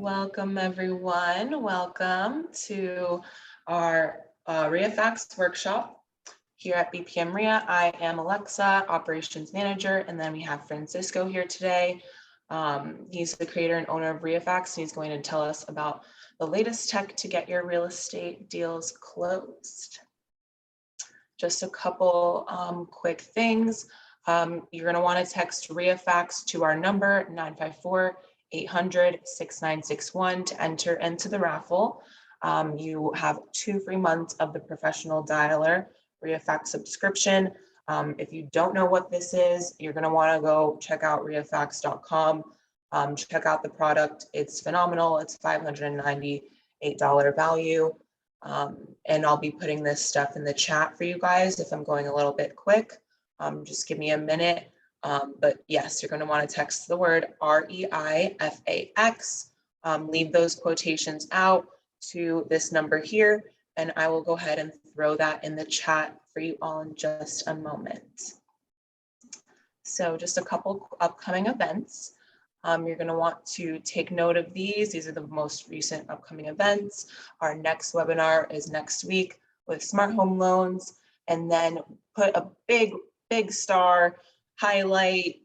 Welcome everyone. Welcome to our ReiFax workshop here at BPM REI. I am Alexa, Operations Manager, and then we have Francisco here today. He's the creator and owner of ReiFax, and he's going to tell us about the latest tech to get your real estate deals closed. Just a couple quick things. You're going to want to text ReiFax to our number 954-800-6961 to enter into the raffle. You have 2 free months of the professional dialer ReiFax subscription. If you don't know what this is, you're going to want to go check out reifax.com. Check out the product. It's phenomenal. It's $598 value. And I'll be putting this stuff in the chat for you guys if I'm going a little bit quick. Just give me a minute. But yes, you're going to want to text the word REIFAX. Leave those quotations out to this number here, and I will go ahead and throw that in the chat for you all in just a moment. So just a couple upcoming events. You're going to want to take note of these. These are the most recent upcoming events. Our next webinar is next week with smart home loans, and then put a big star, highlight,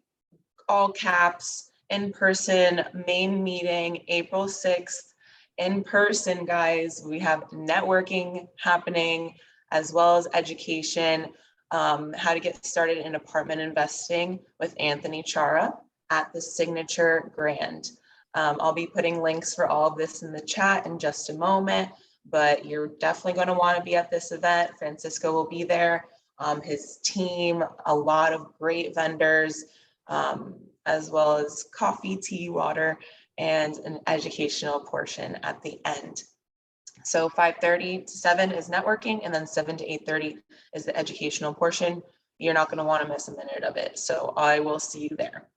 all caps, in-person main meeting, April 6th, in person, guys. We have networking happening as well as education, how to get started in apartment investing with Anthony Chara at the Signature Grand. I'll be putting links for all of this in the chat in just a moment, but you're definitely going to want to be at this event. Francisco will be there, his team, a lot of great vendors, as well as coffee, tea, water, and an educational portion at the end. So 5:30 to 7 is networking, and then 7 to 8:30 is the educational portion. You're not going to want to miss a minute of it. So I will see you there.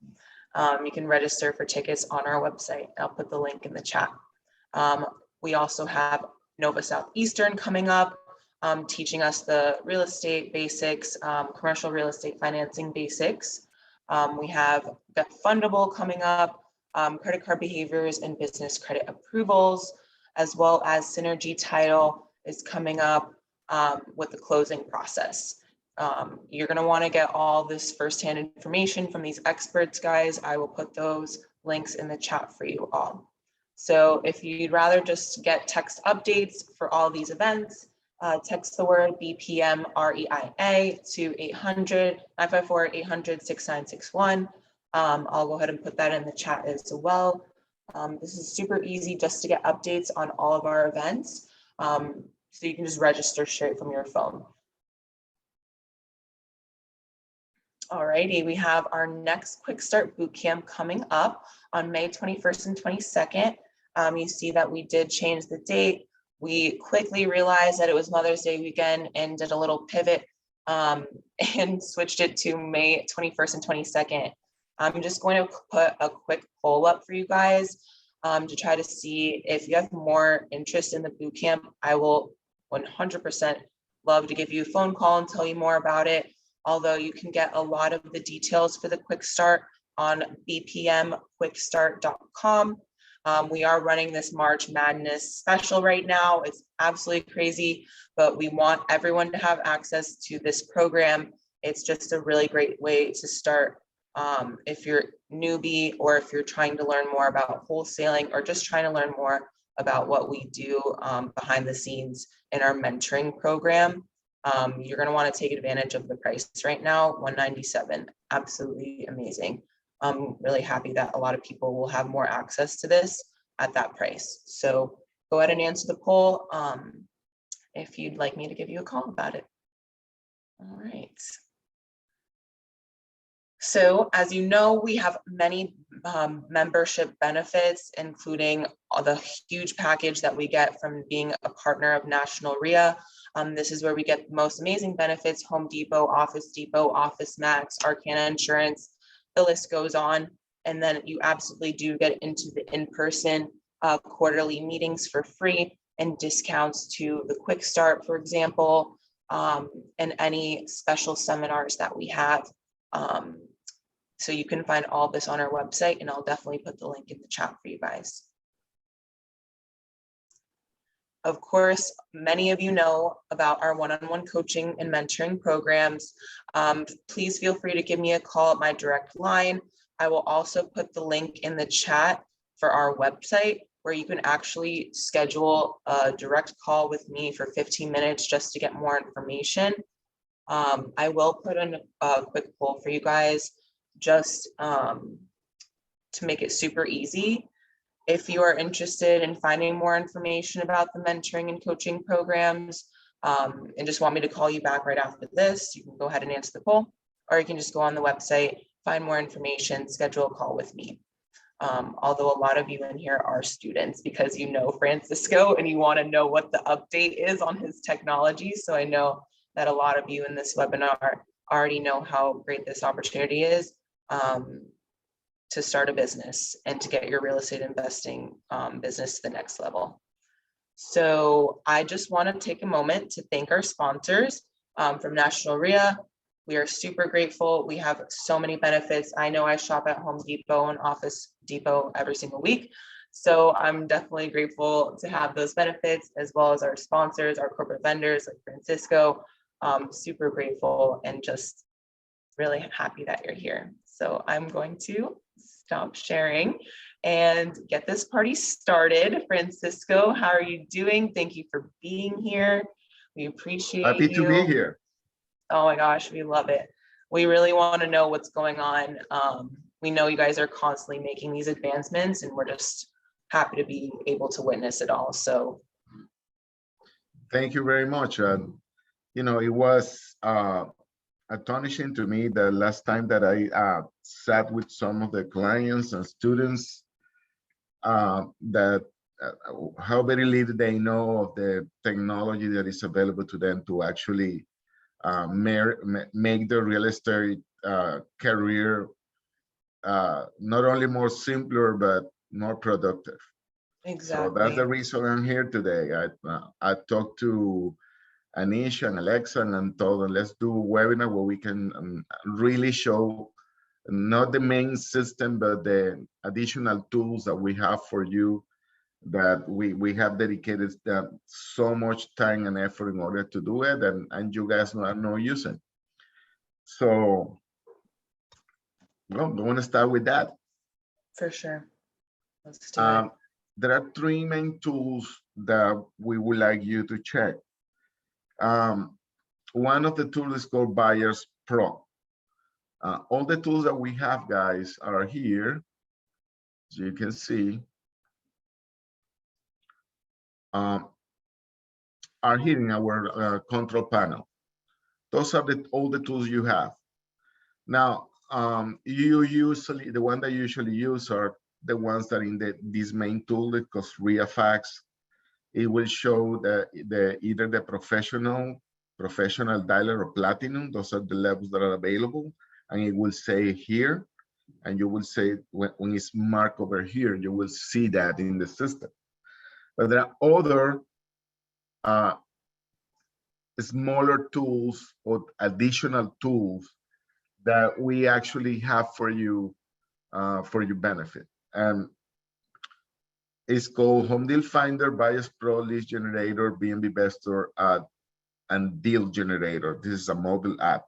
You can register for tickets on our website. I'll put the link in the chat. We also have Nova Southeastern coming up, teaching us the real estate basics, commercial real estate financing basics. We have Get Fundable coming up, credit card behaviors and business credit approvals, as well as Synergy Title is coming up with the closing process. You're going to want to get all this firsthand information from these experts, guys. I will put those links in the chat for you all. So if you'd rather just get text updates for all these events, text the word BPM REIA to 954-800-6961. I'll go ahead and put that in the chat as well. This is super easy just to get updates on all of our events. So you can just register straight from your phone. Alrighty, we have our next Quick Start Bootcamp coming up on May 21st and 22nd. You see that we did change the date. We quickly realized that it was Mother's Day weekend and did a little pivot and switched it to May 21st and 22nd. I'm just going to put a quick poll up for you guys to try to see if you have more interest in the bootcamp. I will 100% love to give you a phone call and tell you more about it. Although you can get a lot of the details for the Quick Start on bpmquickstart.com. We are running this March Madness special right now. It's absolutely crazy, but we want everyone to have access to this program. It's just a really great way to start if you're newbie, or if you're trying to learn more about wholesaling, or just trying to learn more about what we do behind the scenes in our mentoring program. You're going to want to take advantage of the price right now, $197. Absolutely amazing. I'm really happy that a lot of people will have more access to this at that price. So go ahead and answer the poll if you'd like me to give you a call about it. All right. So as you know, we have many membership benefits, including the huge package that we get from being a partner of National REIA. This is where we get the most amazing benefits: Home Depot, Office Depot, Office Max, Arcana Insurance, the list goes on. And then you absolutely do get into the in-person quarterly meetings for free, and discounts to the Quick Start, for example, and any special seminars that we have. So you can find all this on our website, and I'll definitely put the link in the chat for you guys. Of course, many of you know about our one-on-one coaching and mentoring programs. Please feel free to give me a call at my direct line. I will also put the link in the chat for our website where you can actually schedule a direct call with me for 15 minutes just to get more information. I will put in a quick poll for you guys just to make it super easy. If you are interested in finding more information about the mentoring and coaching programs and just want me to call you back right after this, you can go ahead and answer the poll, or you can just go on the website, find more information, schedule a call with me. Although a lot of you in here are students because you know Francisco and you want to know what the update is on his technology. So I know that a lot of you in this webinar already know how great this opportunity is to start a business and to get your real estate investing business to the next level. So I just want to take a moment to thank our sponsors from National REI. We are super grateful. We have so many benefits. I know I shop at Home Depot and Office Depot every single week. So I'm definitely grateful to have those benefits, as well as our sponsors, our corporate vendors like Francisco. Super grateful and just really happy that you're here. So I'm going to stop sharing and get this party started. Francisco, how are you doing? Thank you for being here. We appreciate you. Happy to be here. Oh my gosh, we love it. We really want to know what's going on. We know you guys are constantly making these advancements and we're just happy to be able to witness it all. So thank you very much. You know, it was astonishing to me the last time that I sat with some of the clients and students that how very little they know of the technology that is available to them to actually make their real estate career not only more simpler, but more productive. exactly. So that's the reason I'm here today. I talked to Anish and Alexa and told them, let's do a webinar where we can really show not the main system, but the additional tools that we have for you that we have dedicated so much time and effort in order to do it, and you guys are not using. So, well, I want to start with that. For sure. Let's do it. There are three main tools that we would like you to check. One of the tools is called Buyers Pro. All the tools that we have, guys, are here, as you can see. Are here in our control panel. Those are all the tools you have. Now, you usually, the one that you usually use are the ones that in this main tool, because ReiFax, it will show either the professional dialer or platinum. Those are the levels that are available, and it will say here, and you will say when it's marked over here, you will see that in the system. But there are other smaller tools or additional tools that we actually have for you for your benefit. And it's called Home Deal Finder, Buyers Pro, List Generator, Bmb Investor, and Deal Generator. This is a mobile app.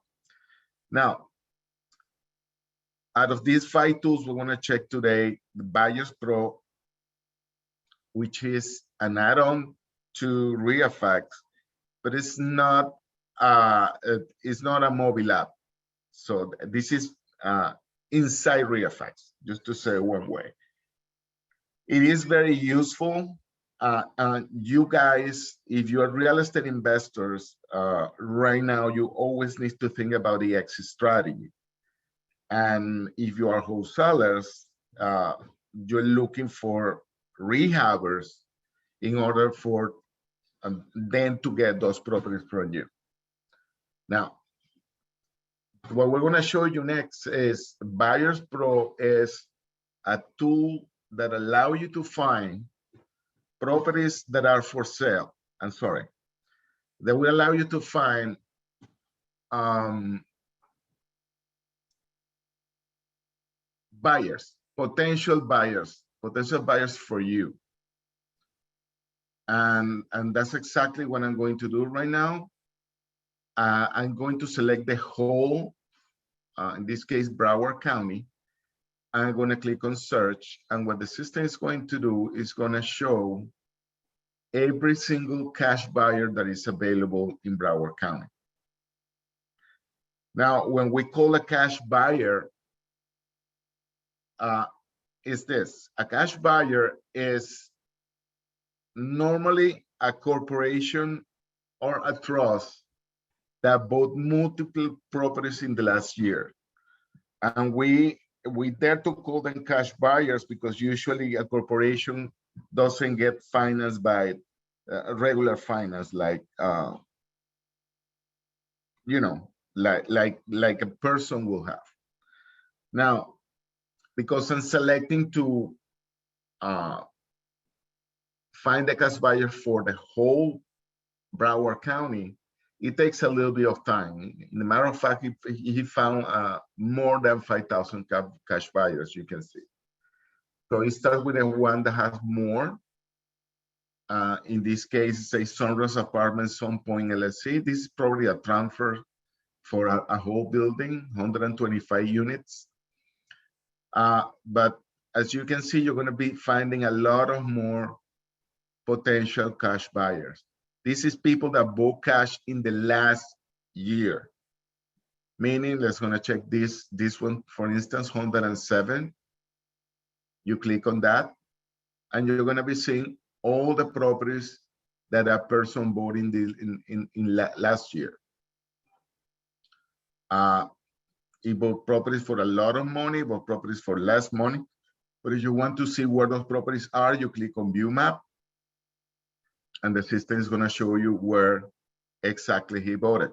Now, out of these 5 tools, we want to check today the Buyers Pro, which is an add-on to ReiFax, but it's not a mobile app. So this is inside ReiFax, just to say one way. It is very useful. You guys, if you're real estate investors, right now, you always need to think about the exit strategy. And if you are wholesalers, you're looking for rehabbers in order for them to get those properties from you. Now, what we're going to show you next is Buyers Pro is a tool that allows you to find properties that are for sale. I'm sorry, that will allow you to find buyers, potential buyers for you. And that's exactly what I'm going to do right now. I'm going to select the whole, in this case, Broward County. I'm going to click on search. And what the system is going to do is going to show every single cash buyer that is available in Broward County. Now, when we call a cash buyer, is this. A cash buyer is normally a corporation or a trust that bought multiple properties in the last year. And we dare to call them cash buyers because usually a corporation doesn't get financed by regular finance, like you know, like a person will have. Now, because I'm selecting to find the cash buyer for the whole Broward County, it takes a little bit of time. In a matter of fact, he found more than 5,000 cash buyers, you can see. So it starts with the one that has more. In this case, say Sunrise Apartments, Sun Point LLC. This is probably a transfer for a whole building, 125 units. But as you can see, you're going to be finding a lot of more potential cash buyers. This is people that bought cash in the last year. Meaning, let's going to check this one, for instance, 107. You click on that, and you're going to be seeing all the properties that a person bought in last year. He bought properties for a lot of money, bought properties for less money. But if you want to see where those properties are, you click on View Map, and the system is going to show you where exactly he bought it.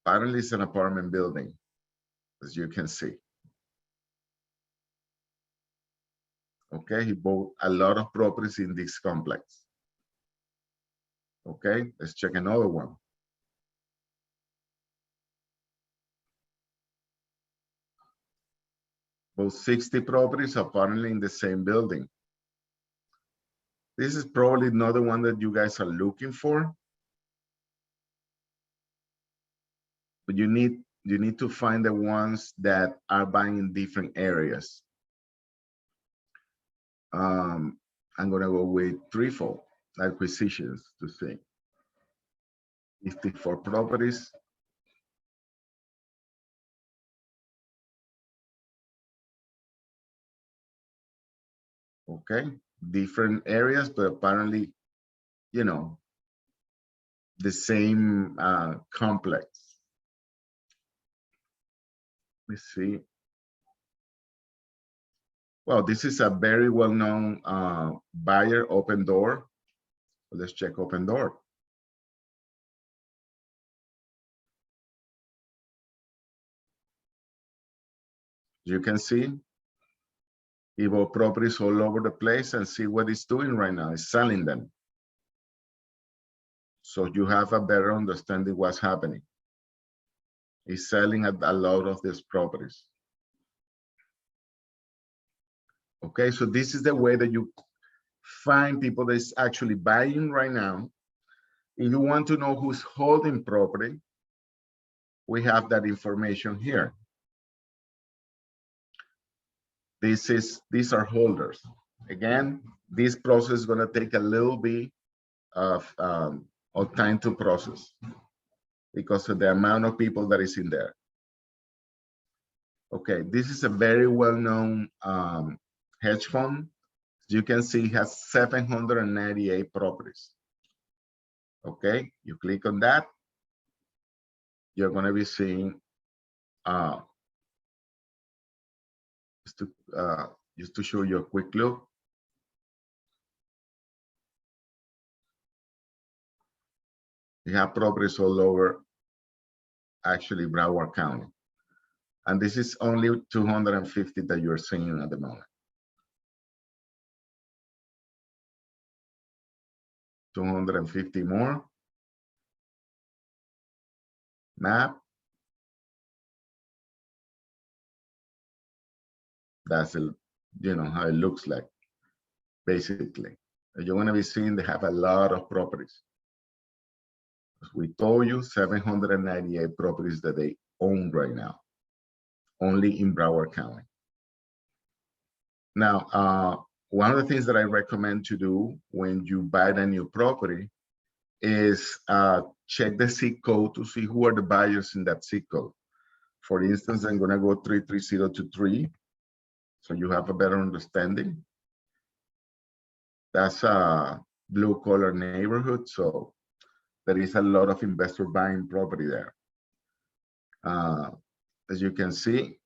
Apparently, it's an apartment building, as you can see. Okay, he bought a lot of properties in this complex. Okay, let's check another one. Both 60 properties apparently in the same building. This is probably not the one that you guys are looking for. But you need to find the ones that are buying in different areas. I'm gonna go with threefold acquisitions to see. 54 properties. Okay, different areas, but apparently, you know, the same complex. Let's see. Well, this is a very well-known buyer, Open Door. Let's check Open Door. You can see he bought properties all over the place, and see what he's doing right now. He's selling them. So you have a better understanding what's happening. He's selling a lot of these properties. Okay, so this is the way that you find people that's actually buying right now. If you want to know who's holding property, we have that information here. These are holders. Again, this process is going to take a little bit of time to process because of the amount of people that is in there. Okay, this is a very well-known hedge fund. You can see it has 798 properties. Okay, you click on that, you're going to be seeing just to show you a quick look. We have properties all over, actually, Broward County. And this is only 250 that you're seeing at the moment. 250 more. Map. That's how it looks like, basically. You're going to be seeing they have a lot of properties. As we told you, 798 properties that they own right now, only in Broward County. Now, one of the things that I recommend to do when you buy a new property is check the zip code to see who are the buyers in that zip code. For instance, I'm going to go 33023, so you have a better understanding. That's a blue-collar neighborhood, so there is a lot of investor buying property there. As you can see,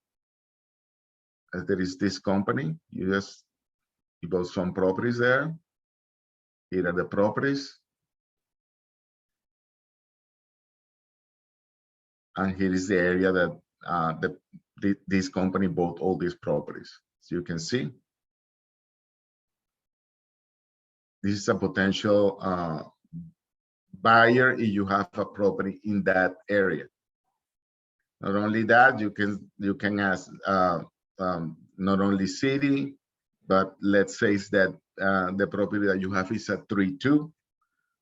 there is this company. You bought some properties there. Here are the properties. And here is the area that this company bought all these properties. So you can see, this is a potential buyer if you have a property in that area. Not only that, you can ask not only city, but let's say that the property that you have is a 3-2.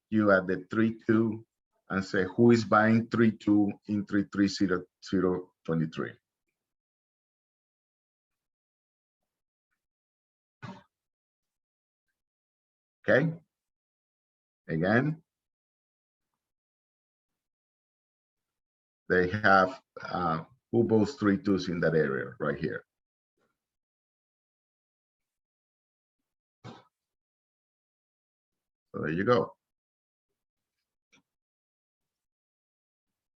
You add the 3-2 and say who is buying 3-2 in 33023. Okay. Again, they have who bought 3-2s in that area right here. So there you go.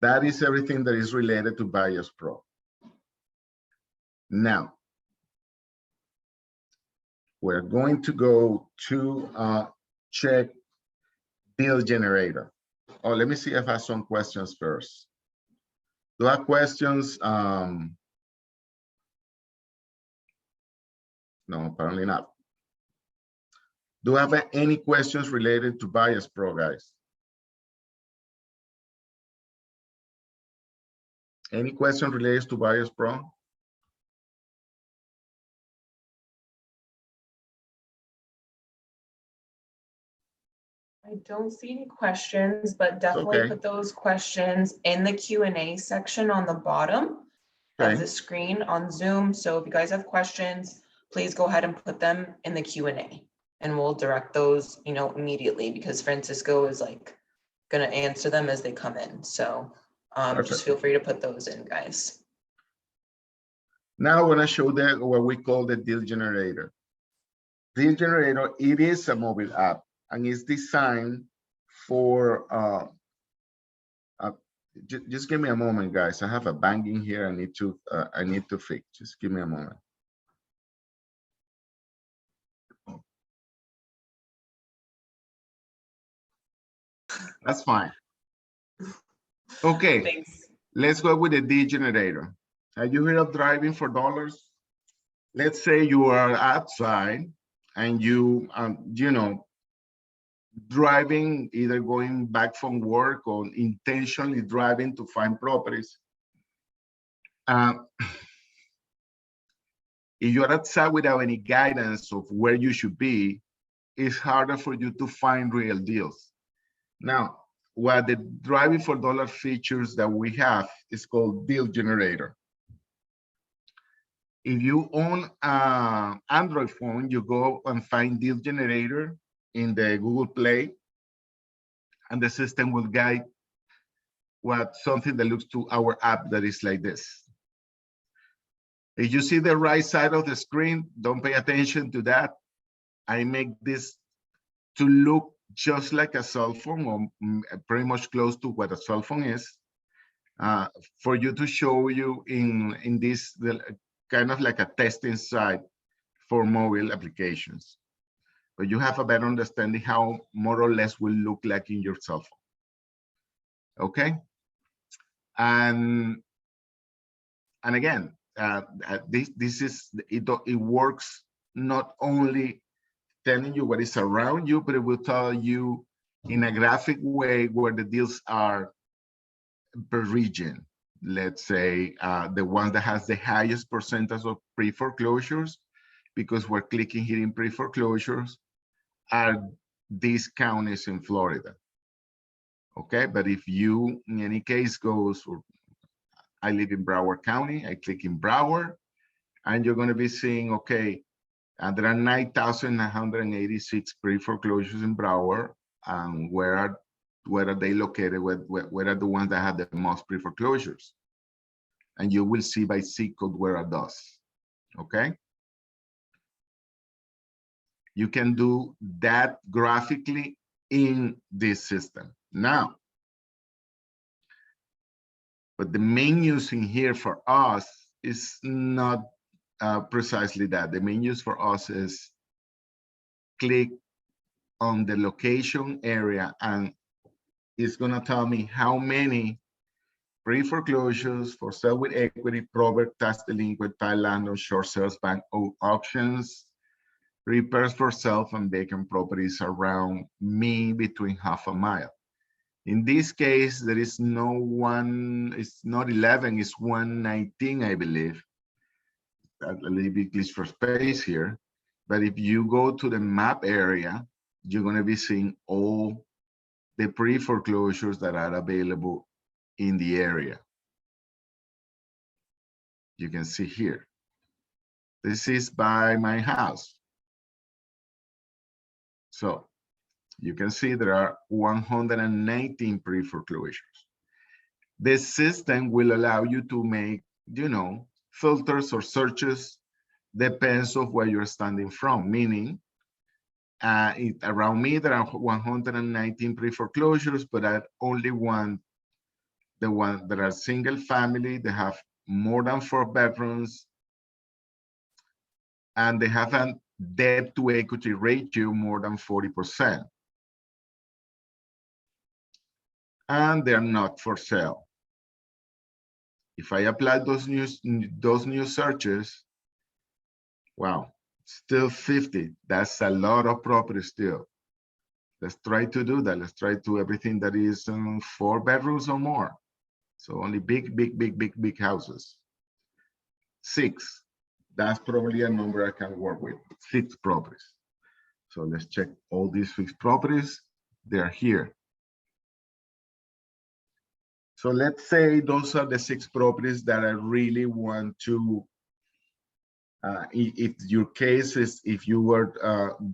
That is everything that is related to Buyers Pro. Now, we're going to go to check deal generator. Oh, let me see if I have some questions first. Do I have questions? No, apparently not. Do I have any questions related to Buyers Pro, guys? Any questions related to Buyers Pro? I don't see any questions, but definitely put those questions in the Q&A section on the bottom of the screen on Zoom. So if you guys have questions, please go ahead and put them in the Q&A and we'll direct those, immediately, because Francisco is gonna answer them as they come in. So just feel free to put those in, guys. Now I want to show them what we call the deal generator. Deal generator, it is a mobile app and it's designed for just give me a moment, guys. I have a banging here. I need to fix. Just give me a moment. That's fine. Okay. Thanks. Let's go with the deal generator. Have you heard of driving for dollars? Let's say you are outside and you driving, either going back from work or intentionally driving to find properties. If you're outside without any guidance of where you should be, it's harder for you to find real deals. Now, what the driving for dollar features that we have is called deal generator. If you own an Android phone, you go and find deal generator in the Google Play, and the system will guide something that looks to our app that is like this. If you see the right side of the screen, don't pay attention to that. I make this to look just like a cell phone, or pretty much close to what a cell phone is, for you to show you in this kind of like a testing site for mobile applications. But you have a better understanding how more or less will look like in your cell phone. Okay, and again, this is it works not only telling you what is around you, but it will tell you in a graphic way where the deals are per region. Let's say the one that has the highest percentage of pre-foreclosures, because we're clicking here in pre-foreclosures, are these counties in Florida. Okay, but if you, in any case, goes, or I live in Broward County, I click in Broward, and you're going to be seeing, okay, there are 9,986 pre-foreclosures in Broward. And where are they located? Where are the ones that have the most pre-foreclosures? And you will see by zip code where are those. Okay. You can do that graphically in this system. Now, but the main use in here for us is not precisely that. The main use for us is click on the location area, and it's going to tell me how many pre-foreclosures, for sale with equity, property tax delinquent, title land, or short sales, bank auctions, repairs for self and vacant properties around me between half a mile. In this case, there is no one, it's not 11, it's 119, I believe. A little bit glitch for space here. But if you go to the map area, you're going to be seeing all the pre-foreclosures that are available in the area. You can see here. This is by my house. So you can see there are 119 pre-foreclosures. This system will allow you to make, filters or searches, depends of where you're standing from, meaning around me, there are 119 pre-foreclosures, but I only want the ones that are single family, they have more than 4 bedrooms, and they have a debt to equity ratio more than 40%. And they're not for sale. If I apply those new searches, wow, still 50. That's a lot of property still. Let's try to do that. Let's try to everything that is 4 bedrooms or more. So only big houses. 6. That's probably a number I can work with. 6 properties. So let's check all these 6 properties. They're here. So let's say those are the 6 properties that I really want to, if your case is, if you were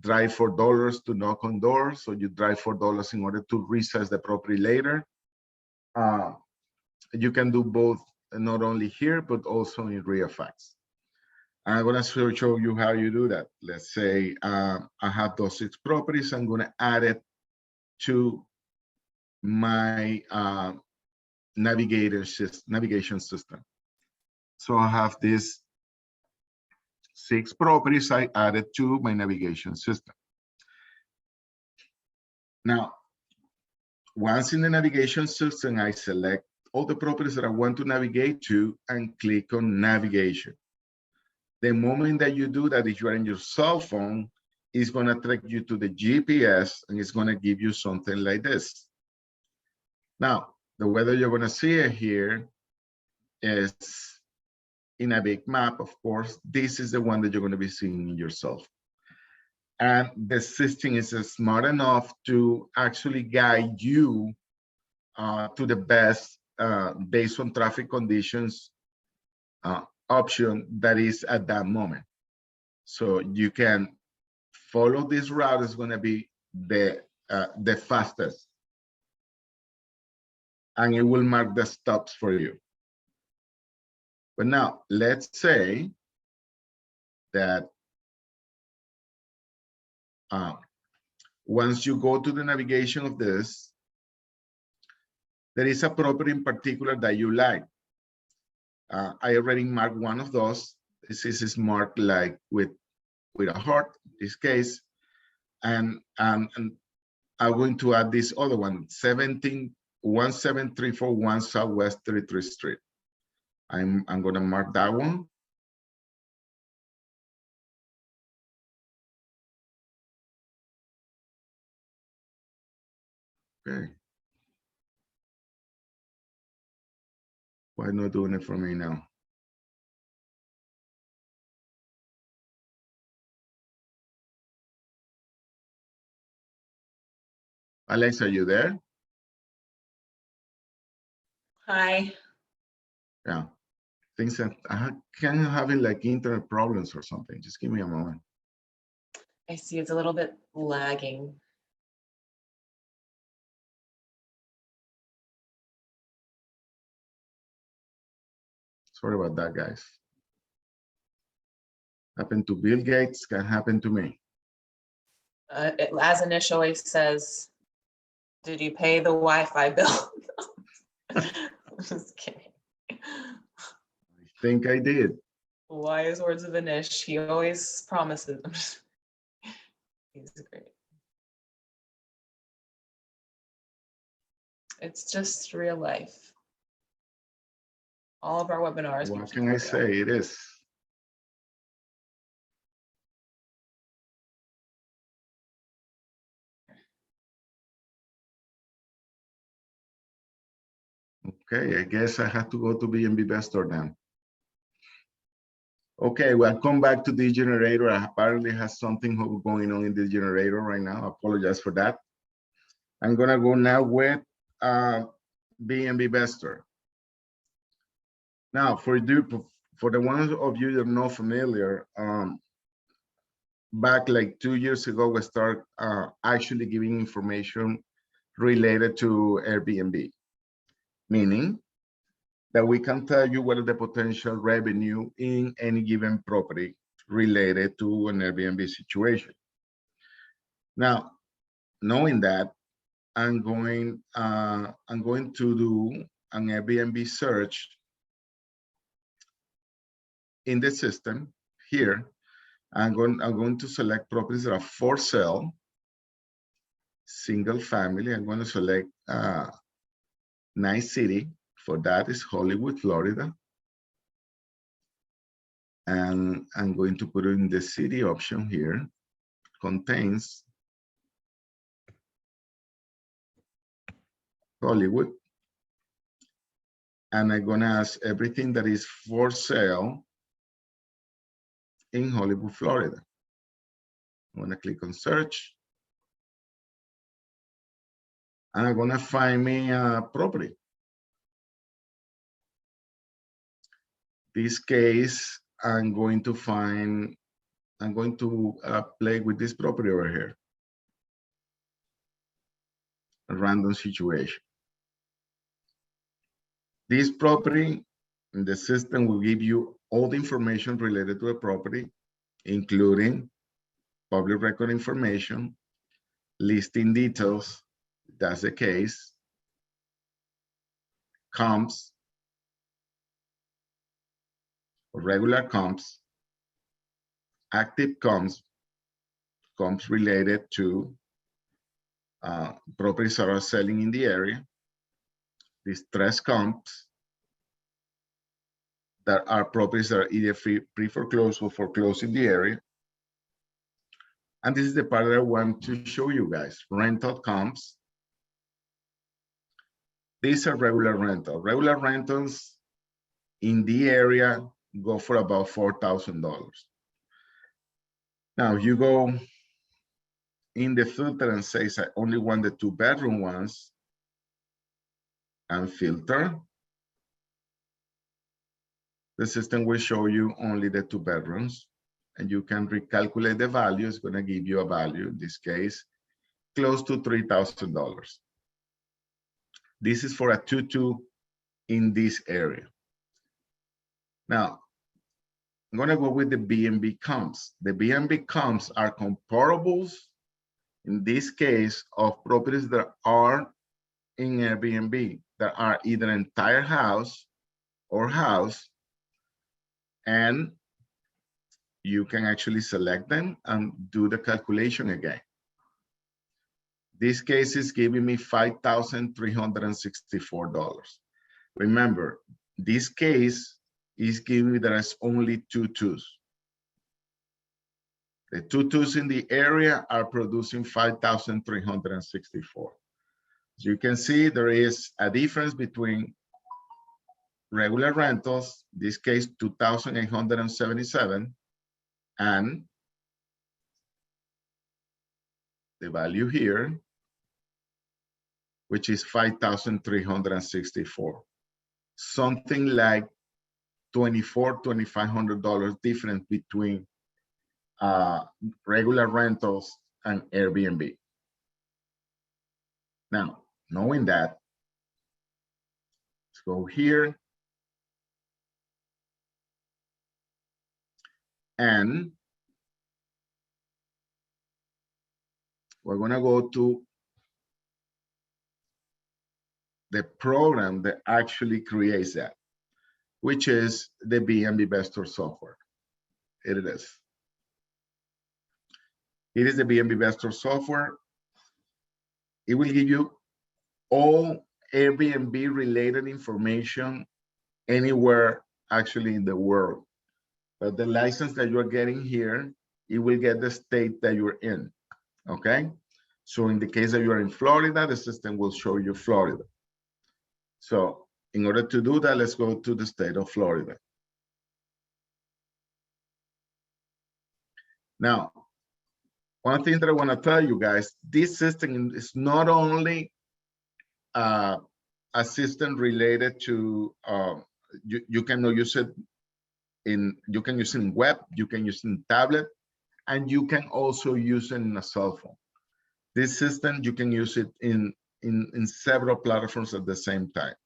drive $4 to knock on doors, so you drive $4 in order to resell the property later, you can do both, not only here, but also in ReiFax. I'm gonna show you how you do that. Let's say I have those 6 properties. I'm gonna add it to my navigation system. So I have these 6 properties I added to my navigation system. Now, once in the navigation system, I select all the properties that I want to navigate to and click on navigation. The moment that you do that, if you are in your cell phone, it's going to take you to the GPS and it's going to give you something like this. Now, the way that you're going to see it here is in a big map, of course. This is the one that you're going to be seeing in your cell phone. And the system is smart enough to actually guide you to the best based on traffic conditions option that is at that moment. So you can follow this route. Is going to be the fastest, and it will mark the stops for you. But now let's say that once you go to the navigation of this, there is a property in particular that you like. I already marked one of those. This is marked like with a heart in this case, and I'm going to add this other one, 17341 Southwest 33rd Street. I'm going to mark that one. Okay. Why not doing it for me now? Alex, are you there? Hi. Yeah. Things that I can having like internet problems or something. Just give me a moment. I see it's a little bit lagging. Sorry about that, guys. Happened to Bill Gates, can happen to me. As initially says, did you pay the Wi-Fi bill? Just kidding. I think I did. Wise words of Anish. He always promises. He's great. It's just real life. All of our webinars. What can I say? It is. Okay, I guess I have to go to Bmb Investor then. Okay, well, come back to the generator. I apparently has something going on in the generator right now. I apologize for that. I'm gonna go now with Bmb Investor. Now, for the ones of you that are not familiar, back like 2 years ago, we start actually giving information related to Airbnb, meaning that we can tell you what is the potential revenue in any given property related to an Airbnb situation. Now, knowing that, I'm going to do an Airbnb search in the system here. I'm going to select properties that are for sale, single family. I'm going to select nice city. For that is Hollywood, Florida. And I'm going to put it in the city option here. Contains Hollywood. And I'm going to ask everything that is for sale in Hollywood, Florida. I'm going to click on search. And I'm going to find me a property. This case, I'm going to play with this property over here. A random situation. This property in the system will give you all the information related to a property, including public record information, listing details, if that's the case, comps, regular comps, active comps related to properties that are selling in the area, distress comps that are properties that are either pre-foreclosed or foreclosed in the area. And this is the part that I want to show you guys, rental comps. These are regular rental. Regular rentals in the area go for about $4,000. Now, if you go in the filter and says I only want the 2-bedroom ones, and filter, the system will show you only the 2 bedrooms, and you can recalculate the value. It's going to give you a value, in this case, close to $3,000. This is for a 2-2 in this area. Now, I'm going to go with the Bmb Comps. The Bmb Comps are comparables, in this case, of properties that are in Airbnb, that are either entire house or house, and you can actually select them and do the calculation again. This case is giving me $5,364. Remember, this case is giving me that it's only 2-2s. The 2-2s in the area are producing $5,364. As you can see, there is a difference between regular rentals, in this case, $2,877, and the value here, which is 5,364. Something like $2,500 difference between regular rentals and Airbnb. Now, knowing that, let's go here. And we're gonna go to the program that actually creates that, which is the Bmb Vestor software. Here it is. It is the Bmb Vestor software. It will give you all Airbnb related information anywhere actually in the world. But the license that you're getting here, it will get the state that you're in, okay? So in the case that you're in Florida, the system will show you Florida. So in order to do that, let's go to the state of Florida. Now, one thing that I want to tell you guys, this system is not only a system related to, you can use it in web, you can use it in tablet, and you can also use it in a cell phone. This system, you can use it in several platforms at the same time.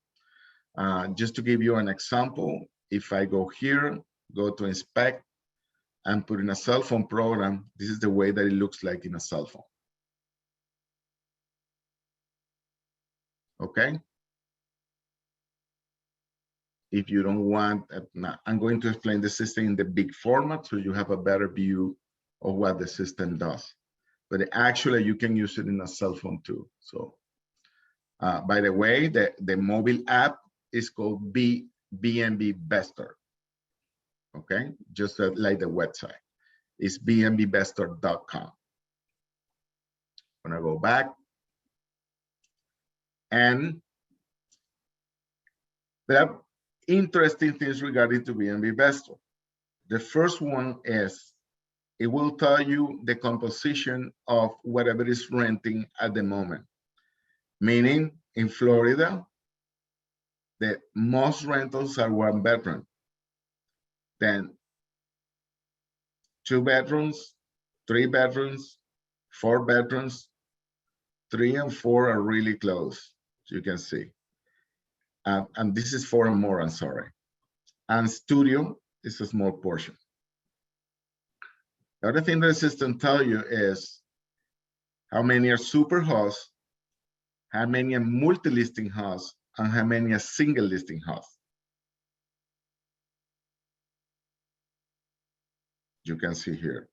Just to give you an example, if I go here, go to inspect, and put in a cell phone program, this is the way that it looks like in a cell phone. Okay. If you don't want, I'm going to explain the system in the big format so you have a better view of what the system does. But actually, you can use it in a cell phone too. So, by the way, the mobile app is called Bmb Vestor. Okay, just like the website. It's bmbvestor.com. I'm gonna go back. And there are interesting things regarding to Bmb Vestor. The first one is, it will tell you the composition of whatever is renting at the moment. Meaning, in Florida, the most rentals are 1 bedroom. Then 2 bedrooms, 3 bedrooms, 4 bedrooms, 3 and 4 are really close, as you can see. And this is 4 and more, I'm sorry. And studio is a small portion. The other thing that the system tells you is how many are super hosts, how many are multi-listing hosts, and how many are single listing hosts. You can see here.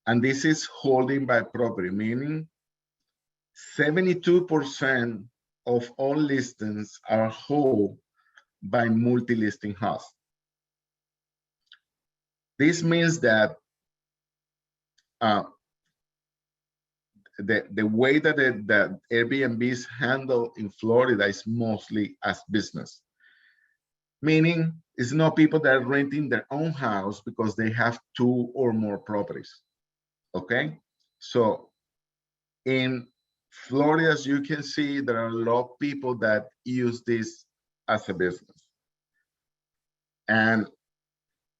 And this is holding by property, meaning 72% of all listings are held by multi-listing hosts. This means that the way that that Airbnb is handled in Florida is mostly as business. Meaning it's not people that are renting their own house because they have 2 or more properties. Okay, so in Florida, as you can see, there are a lot of people that use this as a business. And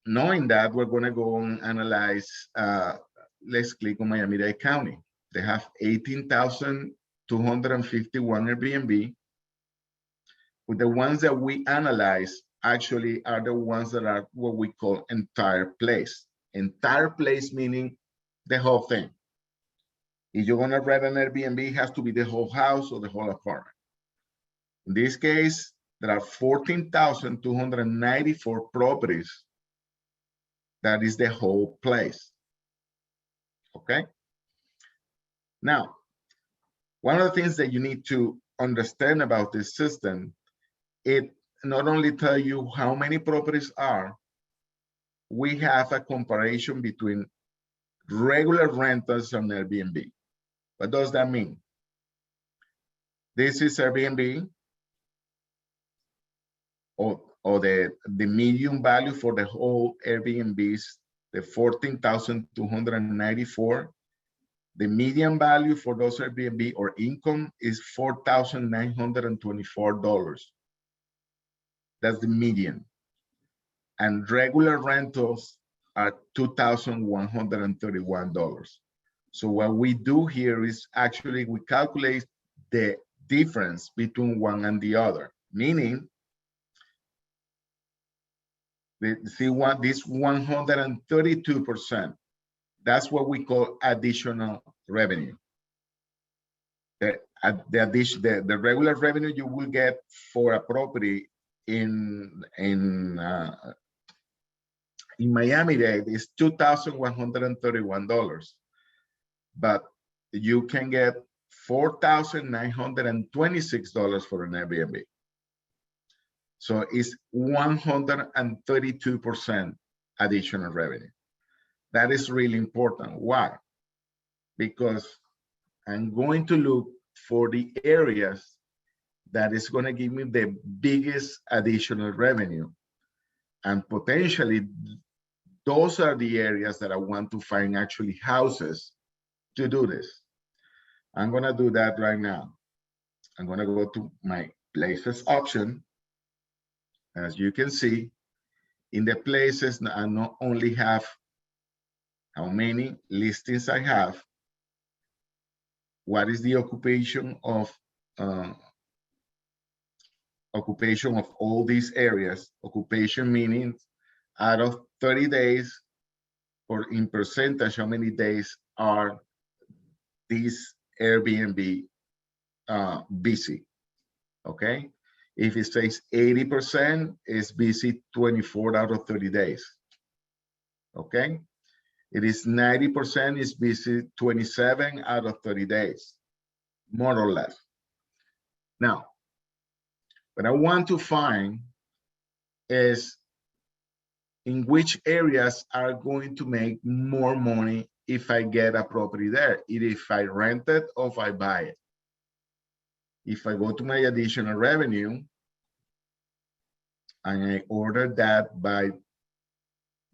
knowing that, we're going to go and analyze, let's click on Miami-Dade County. They have 18,251 Airbnb. With the ones that we analyze actually are the ones that are what we call entire place. Entire place meaning the whole thing. If you're gonna rent an Airbnb, it has to be the whole house or the whole apartment. In this case, there are 14,294 properties. That is the whole place. Okay. Now, one of the things that you need to understand about this system, it not only tells you how many properties are, we have a comparison between regular rentals and Airbnb. What does that mean? This is Airbnb, or the median value for the whole Airbnbs, the 14,294. The median value for those Airbnb or income is $4,924. That's the median. And regular rentals are $2,131. So what we do here is actually we calculate the difference between one and the other, meaning this 132%, that's what we call additional revenue. The regular revenue you will get for a property in Miami-Dade is $2,131, but you can get $4,926 for an Airbnb. So it's 132% additional revenue. That is really important. Why? Because I'm going to look for the areas that is going to give me the biggest additional revenue. And potentially, those are the areas that I want to find actually houses to do this. I'm going to do that right now. I'm going to go to my places option. As you can see, in the places, I not only have how many listings I have, what is the occupation of all these areas. Occupation meaning out of 30 days, or in percentage, how many days are these Airbnb busy, okay? If it says 80%, it's busy 24 out of 30 days, okay? It is 90%, it's busy 27 out of 30 days, more or less. Now, what I want to find is in which areas are going to make more money if I get a property there, either if I rent it or if I buy it. If I go to my additional revenue and I order that by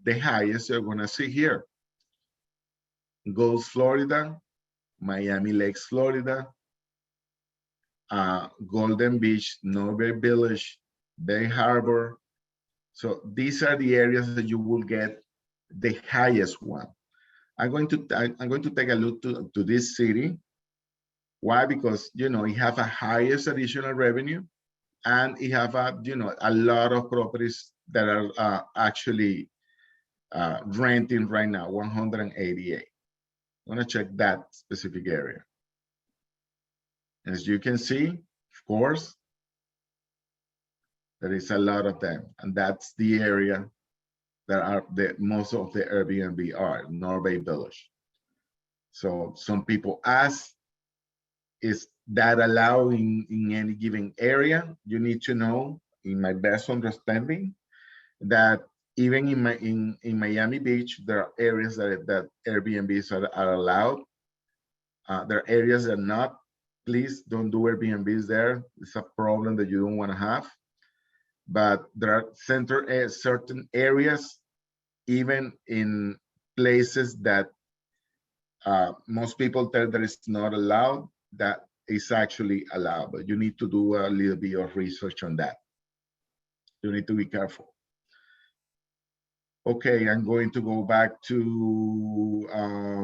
the highest, you're gonna see here. Gulf, Florida, Miami Lakes, Florida, Golden Beach, Northern Village, Bay Harbor. So these are the areas that you will get the highest one. I'm going to take a look to this city. Why? Because you have a highest additional revenue, and you have a lot of properties that are actually renting right now, 188. I'm gonna check that specific area. As you can see, of course, there is a lot of them, and that's the area that are most of the Airbnb are, North Bay Village. So some people ask, is that allowed in any given area? You need to know, in my best understanding, that even in Miami Beach, there are areas that Airbnbs are allowed. There are areas that are not. Please don't do Airbnbs there. It's a problem that you don't want to have. But there are certain areas, even in places that most people tell that it's not allowed, that is actually allowed. But you need to do a little bit of research on that. You need to be careful. Okay, I'm going to go back to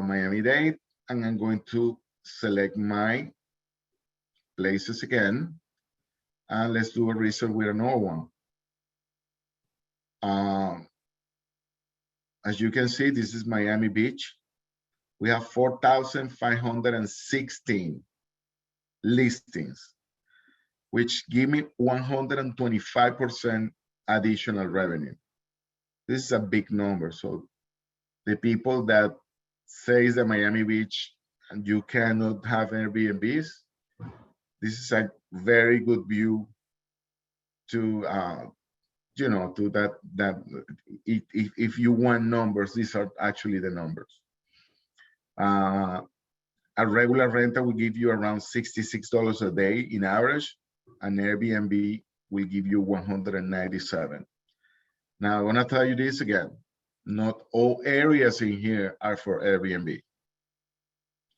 Miami-Dade, and I'm going to select my places again. And let's do a research with another one. As you can see, this is Miami Beach. We have 4,516 listings, which give me 125% additional revenue. This is a big number. So the people that say that Miami Beach and you cannot have Airbnbs, this is a very good view to to that if you want numbers, these are actually the numbers. A regular rental will give you around $66 a day in average. An Airbnb will give you $197. Now I want to tell you this again. Not all areas in here are for Airbnb.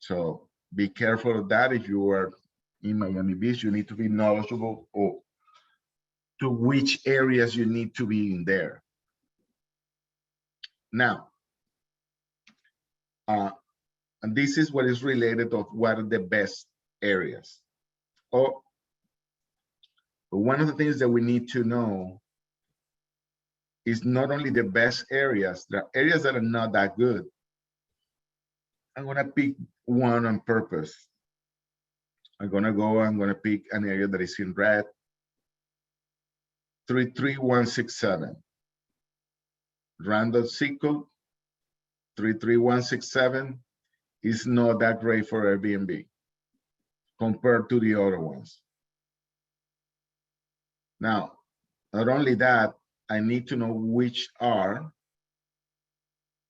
So be careful of that. If you are in Miami Beach, you need to be knowledgeable or to which areas you need to be in there. Now, and this is what is related of what are the best areas. Oh, but one of the things that we need to know is not only the best areas, there are areas that are not that good. I'm gonna pick one on purpose. I'm gonna pick an area that is in red, 33167. Random zip code, 33167 is not that great for Airbnb compared to the other ones. Now, not only that, I need to know which are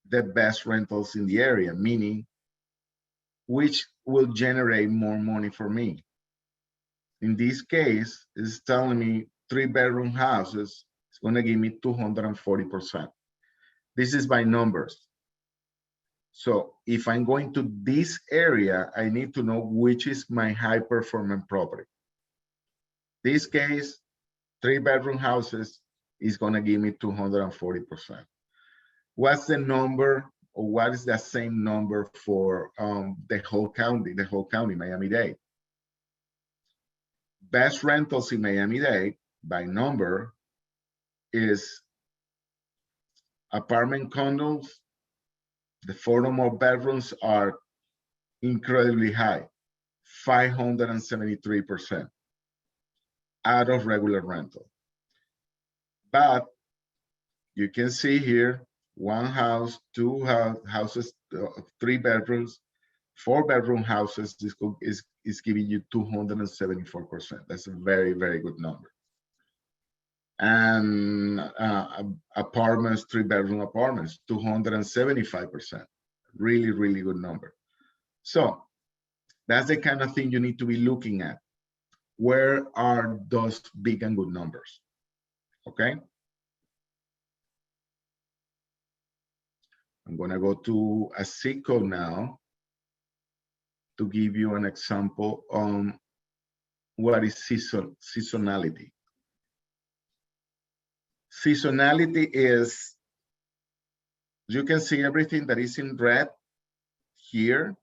the best rentals in the area, meaning which will generate more money for me. In this case, it's telling me 3-bedroom houses, it's gonna give me 240%. This is by numbers. So if I'm going to this area, I need to know which is my high performing property. This case, 3-bedroom houses is gonna give me 240%. What's the number, or what is the same number for the whole county, Miami-Dade? Best rentals in Miami-Dade by number is apartment condos. The 4 or more bedrooms are incredibly high, 573% out of regular rental. But you can see here, 1 house, 2 houses, 3 bedrooms, 4-bedroom houses is giving you 274%. That's a very, very good number. And apartments, 3-bedroom apartments, 275%. Really, really good number. So that's the kind of thing you need to be looking at. Where are those big and good numbers? Okay. I'm gonna go to a zip code now to give you an example on what is seasonality. Seasonality is, you can see everything that is in red here.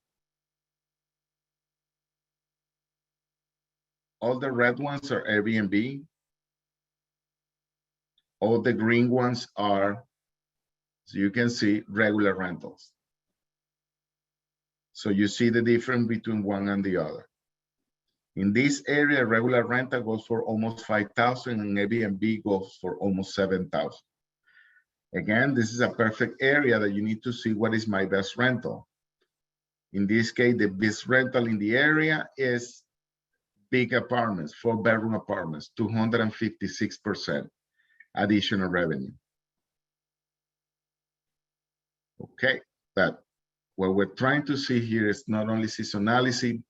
All the red ones are Airbnb. All the green ones are, so you can see, regular rentals. So you see the difference between one and the other. In this area, regular rental goes for almost 5,000 and Airbnb goes for almost 7,000. Again, this is a perfect area that you need to see what is my best rental. In this case, the best rental in the area is big apartments, 4-bedroom apartments, 256% additional revenue. Okay, but what we're trying to see here is not only seasonality,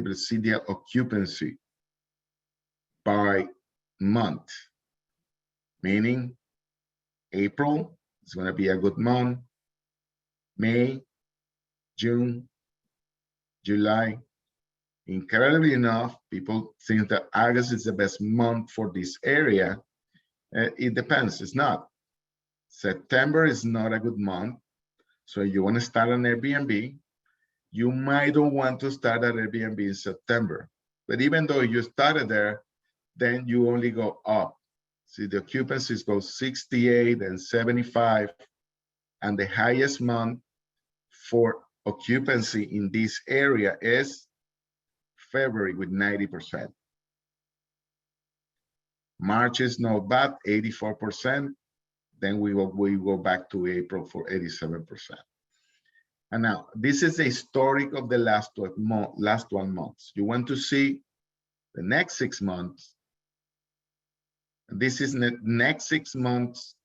but see the occupancy by month, meaning April is going to be a good month, May, June, July. Incredibly enough, people think that August is the best month for this area. It depends, it's not. September is not a good month. So you want to start an Airbnb, you might don't want to start an Airbnb in September. But even though you started there, then you only go up. See, the occupancies go 68 and 75. And the highest month for occupancy in this area is February with 90%. March is not bad, 84%. Then we go back to April for 87%. And now this is the historic of the last 12 months. You want to see the next 6 months. This is the next 6 months.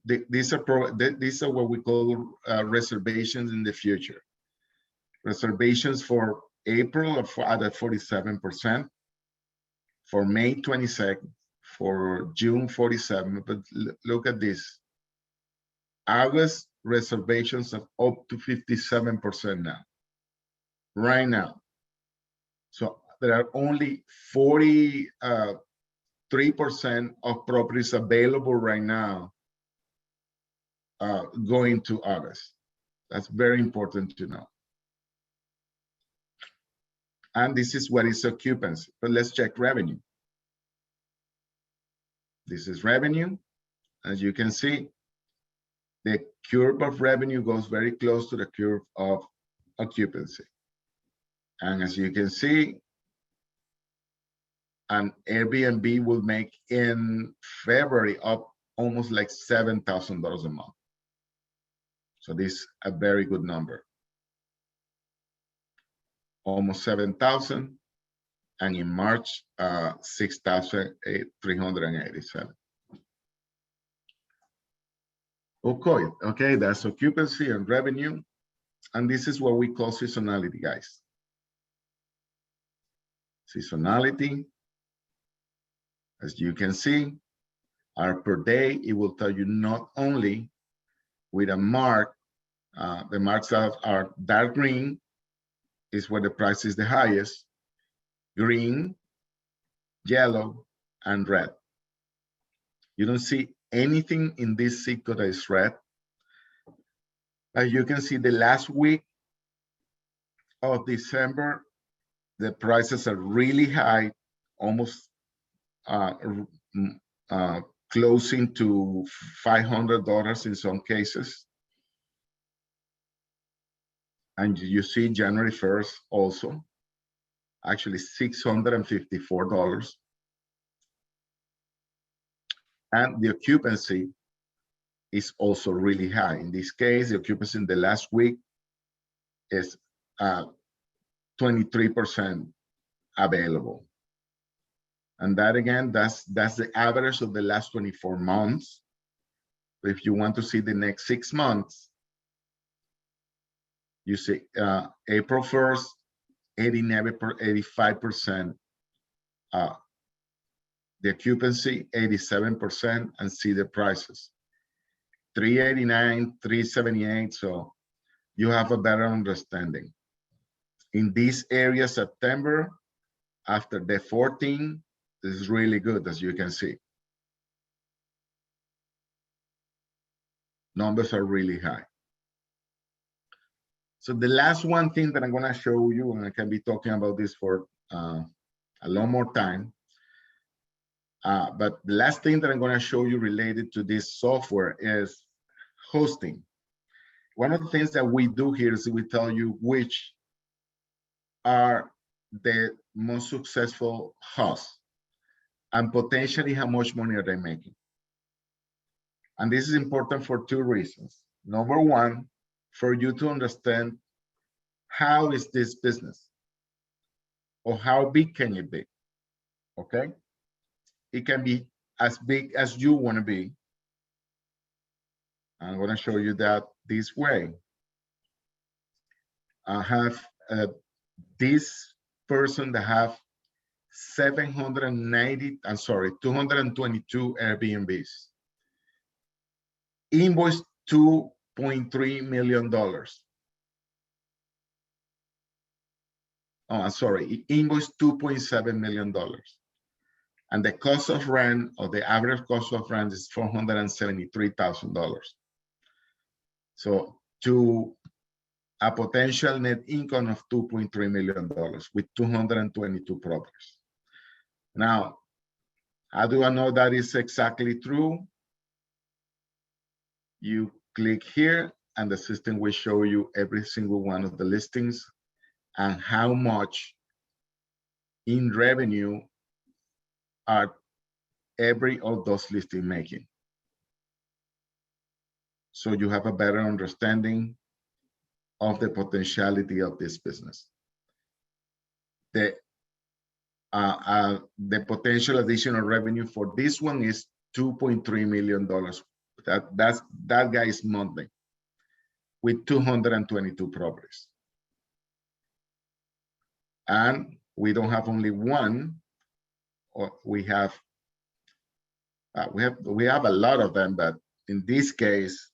These are what we call reservations in the future. Reservations for April are at 47%, for May 22nd, for June 47, but look at this. August reservations are up to 57% now. right now. So there are only 43% of properties available right now going to August. That's very important to know. And this is what is occupancy, but let's check revenue. This is revenue. As you can see, the curve of revenue goes very close to the curve of occupancy. And as you can see, an Airbnb will make in February up almost like $7,000 a month. So this is a very good number. Almost 7,000, and in March, 6,387. Okay, that's occupancy and revenue. And this is what we call seasonality, guys. Seasonality, as you can see, are per day. It will tell you not only with a mark, the marks that are dark green is where the price is the highest, green, yellow, and red. You don't see anything in this zip code that is red. As you can see, the last week of December, the prices are really high, almost closing to $500 in some cases. And you see January 1st also, actually $654. And the occupancy is also really high. In this case, the occupancy in the last week is 23% available. And that again, that's the average of the last 24 months. If you want to see the next 6 months, you see April 1st, 85%. The occupancy, 87%, and see the prices. 389, 378, so you have a better understanding. In this area, September, after the 14, this is really good, as you can see. Numbers are really high. So the last one thing that I'm gonna show you, and I can be talking about this for a long more time, but the last thing that I'm gonna show you related to this software is hosting. One of the things that we do here is we tell you which are the most successful hosts and potentially how much money are they making. And this is important for 2 reasons. Number one, for you to understand how is this business or how big can it be, okay? It can be as big as you want to be. I'm going to show you that this way. I have this person that have 222 Airbnbs. Invoice $2.3 million. Oh, I'm sorry, invoice $2.7 million. And the cost of rent, or the average cost of rent, is $473,000. So to a potential net income of $2.3 million with 222 properties. Now, how do I know that is exactly true? You click here and the system will show you every single one of the listings and how much in revenue are every of those listings making. So you have a better understanding of the potentiality of this business. The potential additional revenue for this one is $2.3 million. That guy is monthly with 222 properties. And we don't have only one, or we have a lot of them, but in this case,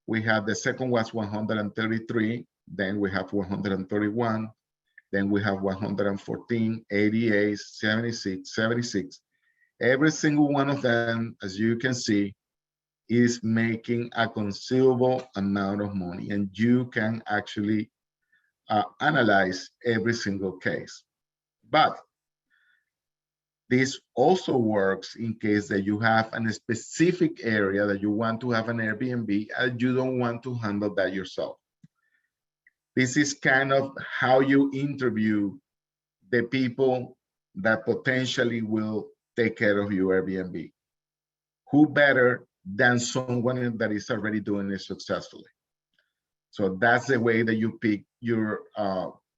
we have the second was 133, then we have 131, Then we have 114, 88, 76, 76. Every single one of them, as you can see, is making a considerable amount of money, and you can actually analyze every single case. But this also works in case that you have a specific area that you want to have an Airbnb and you don't want to handle that yourself. This is kind of how you interview the people that potentially will take care of your Airbnb. Who better than someone that is already doing it successfully? So that's the way that you pick your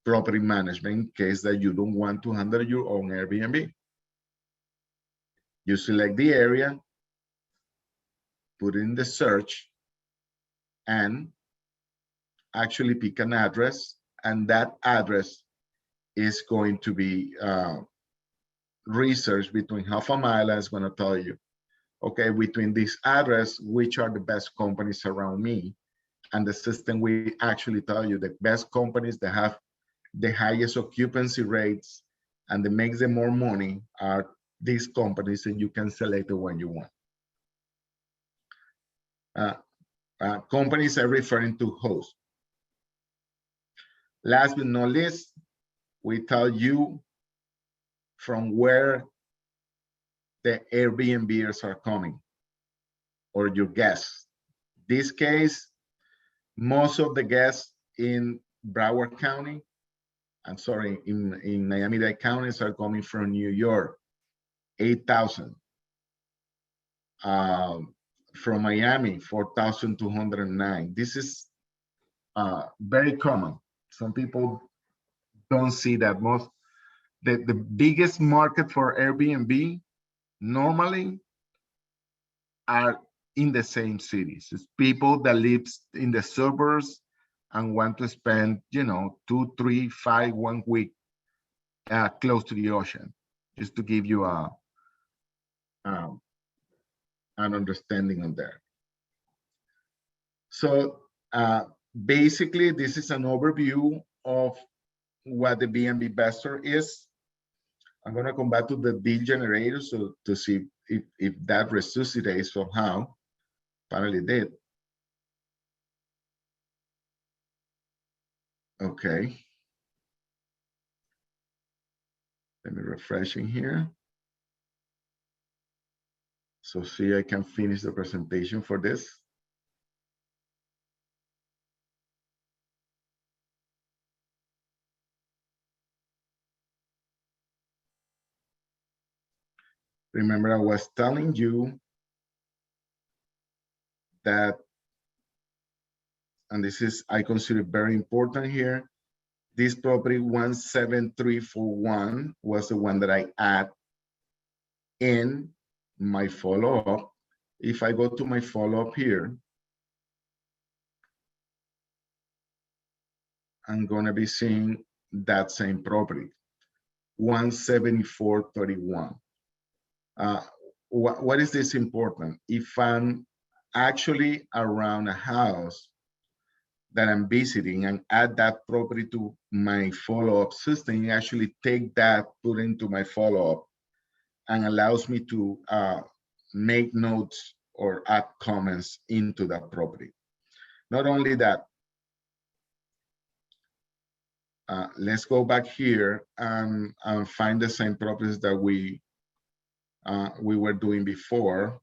property management in case that you don't want to handle your own Airbnb. You select the area, put in the search, and actually pick an address, and that address is going to be researched between half a mile, and it's going to tell you, okay, between this address, which are the best companies around me? And the system will actually tell you the best companies that have the highest occupancy rates and that makes them more money are these companies, and you can select the one you want. Companies are referring to hosts. Last but not least, we tell you from where the Airbnbers are coming, or your guests. This case, most of the guests in Broward County, in Miami-Dade counties are coming from New York, 8,000. From Miami, 4,209. This is very common. Some people don't see that. The biggest market for Airbnb normally are in the same cities. It's people that live in the suburbs and want to spend, 2, 3, 5, 1 week close to the ocean, just to give you an understanding on that. So basically, this is an overview of what the Bmb Investor is. I'm going to come back to the deal generator so to see if that resuscitates somehow. Apparently did. Okay. Let me refresh in here. So see, I can finish the presentation for this. Remember, I was telling you that, and this is, I consider very important here, this property 17341 was the one that I add in my follow-up. If I go to my follow-up here, I'm going to be seeing that same property, 17431. What is this important? If I'm actually around a house that I'm visiting and add that property to my follow-up system, it actually take that, put into my follow-up, and allows me to make notes or add comments into that property. Not only that, let's go back here and find the same properties that we were doing before.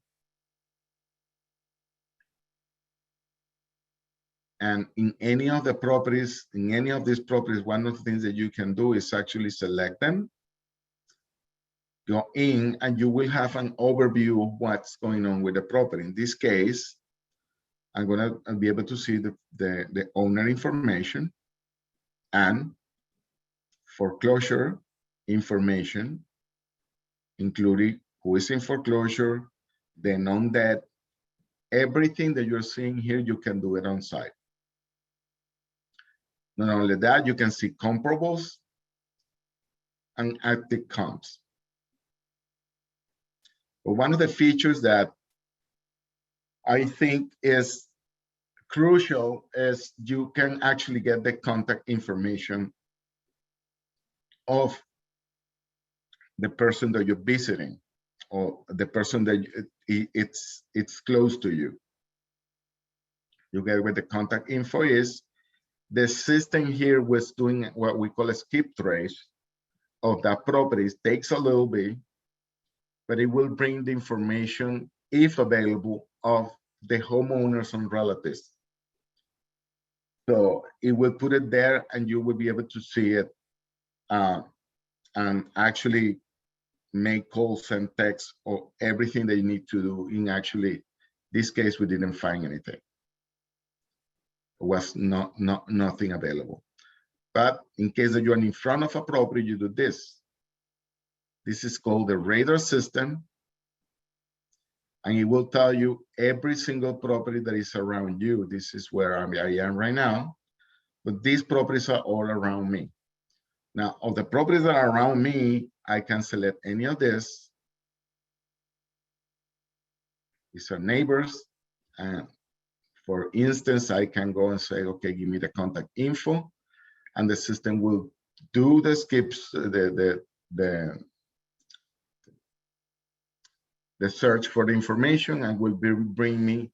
And in any of the properties, in any of these properties, one of the things that you can do is actually select them, go in, and you will have an overview of what's going on with the property. In this case, I'm going to be able to see the owner information and foreclosure information, including who is in foreclosure, the non-debt, everything that you're seeing here, you can do it on site. Not only that, you can see comparables and active comps. But one of the features that I think is crucial is you can actually get the contact information of the person that you're visiting, or the person that it's close to you. You get where the contact info is. The system here was doing what we call a skip trace of that property. It takes a little bit, but it will bring the information, if available, of the homeowners and relatives. So it will put it there and you will be able to see it and actually make calls and texts or everything that you need to do. In actually this case, we didn't find anything. It was nothing available. But in case that you're in front of a property, you do this. This is called the radar system. And it will tell you every single property that is around you. This is where I am right now. But these properties are all around me. Now, of the properties that are around me, I can select any of this. These are neighbors. And for instance, I can go and say, okay, give me the contact info. And the system will do the skips, the search for the information, and will bring me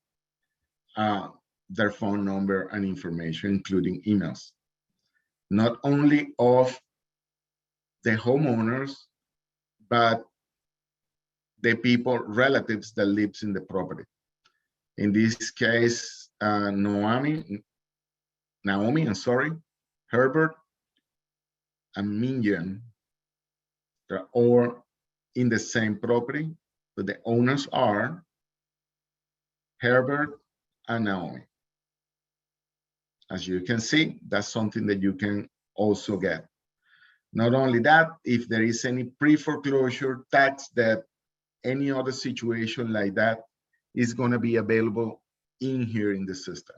their phone number and information, including emails. Not only of the homeowners, but the people, relatives that lives in the property. In this case, Naomi, I'm sorry, Herbert, and Minion, they're all in the same property, but the owners are Herbert and Naomi. As you can see, that's something that you can also get. Not only that, if there is any pre-foreclosure tax debt, any other situation like that is going to be available in here in the system.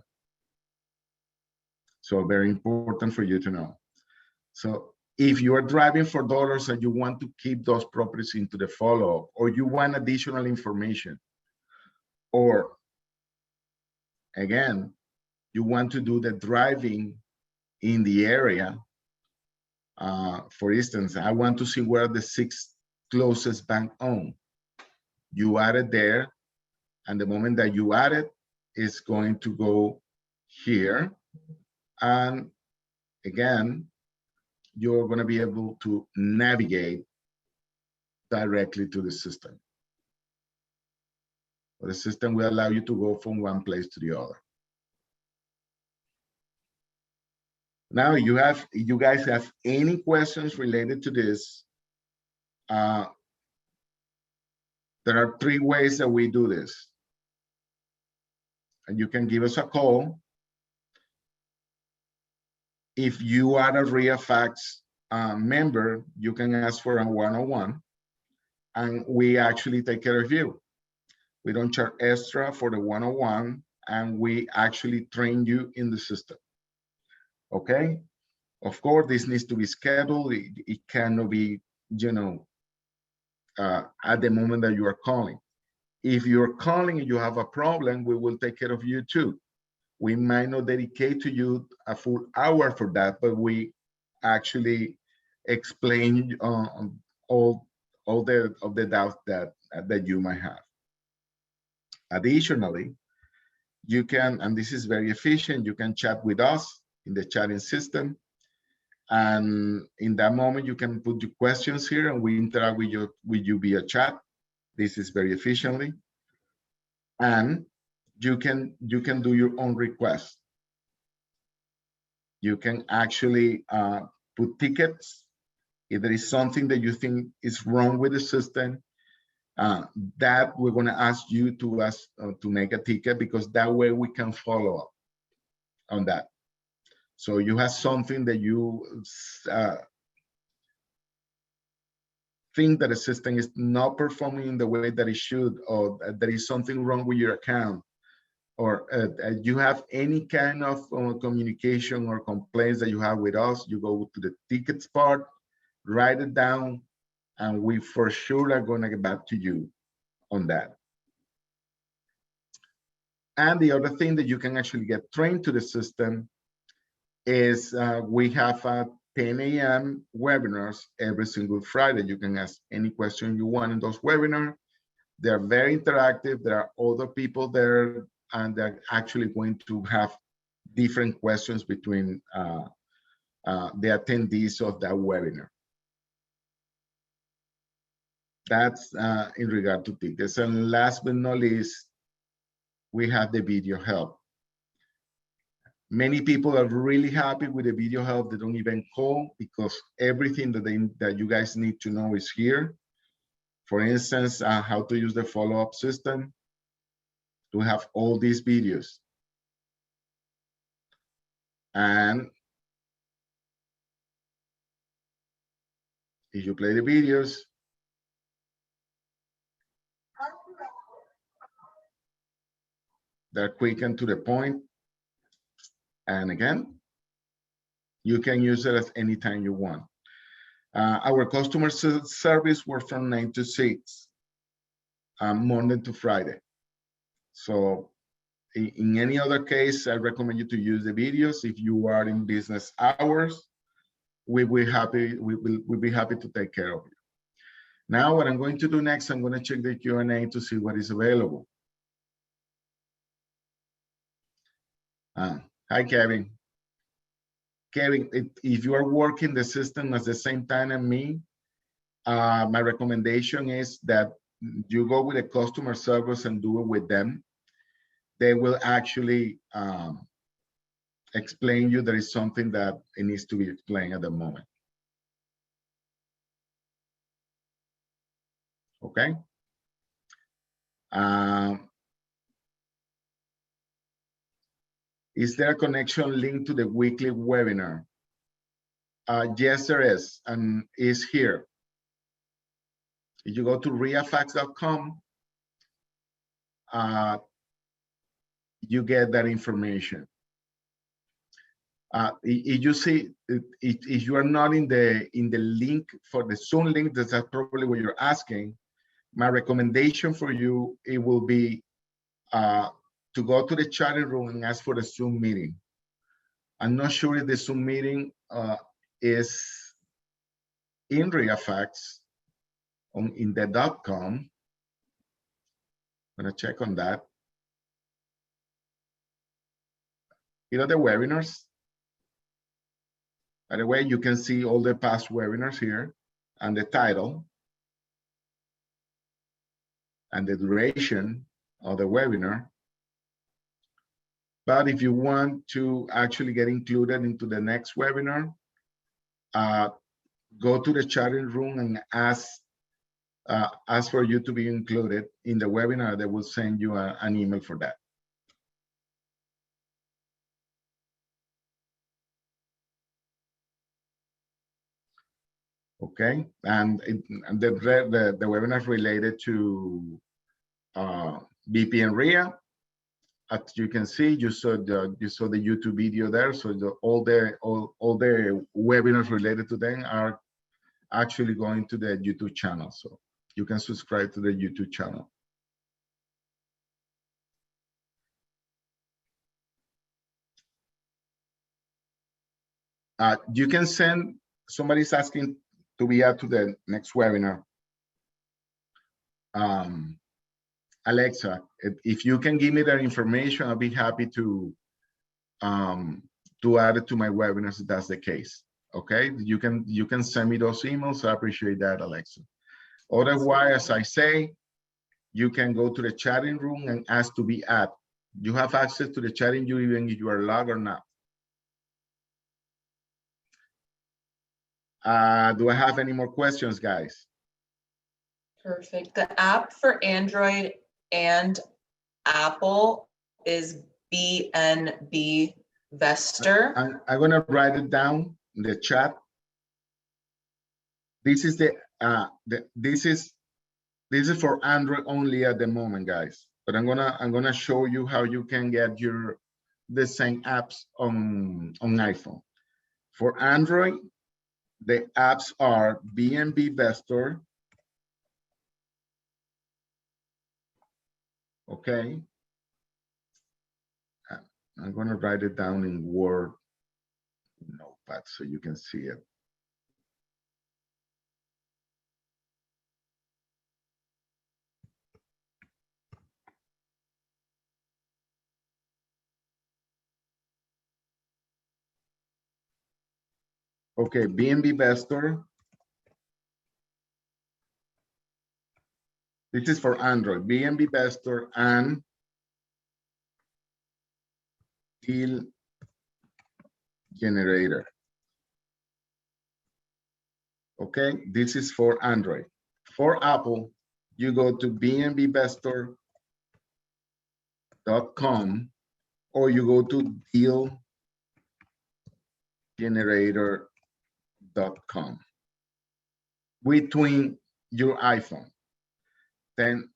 So very important for you to know. So if you are driving for dollars and you want to keep those properties into the follow-up, or you want additional information, or again, you want to do the driving in the area. For instance, I want to see where the 6 closest bank own. You add it there, and the moment that you add it, it's going to go here. And again, you're going to be able to navigate directly to the system. The system will allow you to go from one place to the other. Now, you guys have any questions related to this? There are 3 ways that we do this. And you can give us a call. If you are a ReiFax member, you can ask for a one-on-one, and we actually take care of you. We don't charge extra for the one-on-one, and we actually train you in the system. Okay? Of course, this needs to be scheduled. It cannot be, you know, at the moment that you are calling. If you're calling and you have a problem, we will take care of you too. We might not dedicate to you a full hour for that, but we actually explain all the doubts that you might have. Additionally, you can, and this is very efficient, you can chat with us in the chatting system. And in that moment, you can put your questions here and we interact with you via chat. This is very efficiently. And you can do your own request. You can actually put tickets. If there is something that you think is wrong with the system, that we're going to ask you to make a ticket, because that way we can follow up on that. So you have something that you think that the system is not performing in the way that it should, or there is something wrong with your account, or you have any kind of communication or complaints that you have with us, you go to the tickets part, write it down, and we for sure are going to get back to you on that. And the other thing that you can actually get trained to the system is we have 10 a.m. webinars every single Friday. You can ask any question you want in those webinars. They're very interactive. There are other people there, and they're actually going to have different questions between the attendees of that webinar. That's in regard to tickets. And last but not least, we have the video help. Many people are really happy with the video help. They don't even call because everything that you guys need to know is here. For instance, how to use the follow-up system. To have all these videos. And if you play the videos, they're quick and to the point. And again, you can use it at any time you want. Our customer service works from 9 to 6, Monday to Friday. So in any other case, I recommend you to use the videos. If you are in business hours, we'll be happy to take care of you. Now, what I'm going to do next, I'm going to check the Q&A to see what is available. Hi, Kevin. Kevin, if you are working the system at the same time as me, my recommendation is that you go with a customer service and do it with them. They will actually explain you there is something that it needs to be explained at the moment. Okay. Is there a connection link to the weekly webinar? Yes, there is, and is here. If you go to ReiFax.com, you get that information. If you see, if you are not in the link for the Zoom link, that's probably what you're asking. My recommendation for you, it will be to go to the chatting room and ask for the Zoom meeting. I'm not sure if the Zoom meeting is in ReiFax in the .com. I'm gonna check on that. You know the webinars? By the way, you can see all the past webinars here and the title and the duration of the webinar. But if you want to actually get included into the next webinar, go to the chatting room and ask for you to be included in the webinar. They will send you an email for that. Okay, and the webinar is related to BP and REI. As you can see, you saw the YouTube video there. So all the webinars related to them are actually going to the YouTube channel. So you can subscribe to the YouTube channel. You can send, somebody's asking to be added to the next webinar. Alexa, if you can give me that information, I'll be happy to add it to my webinars if that's the case. Okay, you can send me those emails. I appreciate that, Alexa. Otherwise, as I say, you can go to the chatting room and ask to be added. You have access to the chatting room even if you are logged or not. Do I have any more questions, guys? Perfect. The app for Android and Apple is Bmb Vester. I'm gonna write it down in the chat. This is this is for Android only at the moment, guys. But I'm gonna show you how you can get the same apps on iPhone. For Android, the apps are Bmb Vester. Okay. I'm going to write it down in Word. notepad so you can see it. Okay, Bmb Investor. This is for Android, Bmb Investor and Deal Generator. Okay, this is for Android. For Apple, you go to bmbinvestor.com or you go to dealgenerator.com between your iPhone. Then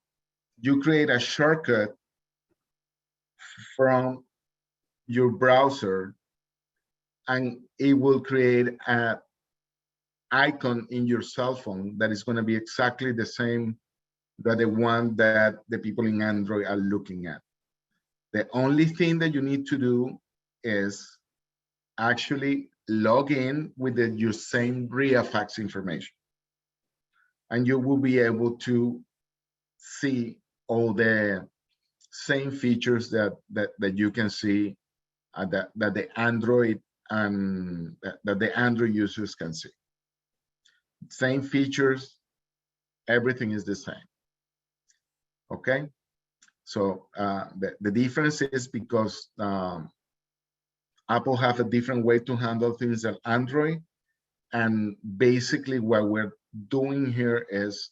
you create a shortcut from your browser and it will create an icon in your cell phone that is going to be exactly the same that the one that the people in Android are looking at. The only thing that you need to do is actually log in with your same ReiFax information. And you will be able to see all the same features that you can see that the Android and that the Android users can see. Same features, everything is the same. Okay, so the difference is because Apple have a different way to handle things than Android, and basically what we're doing here is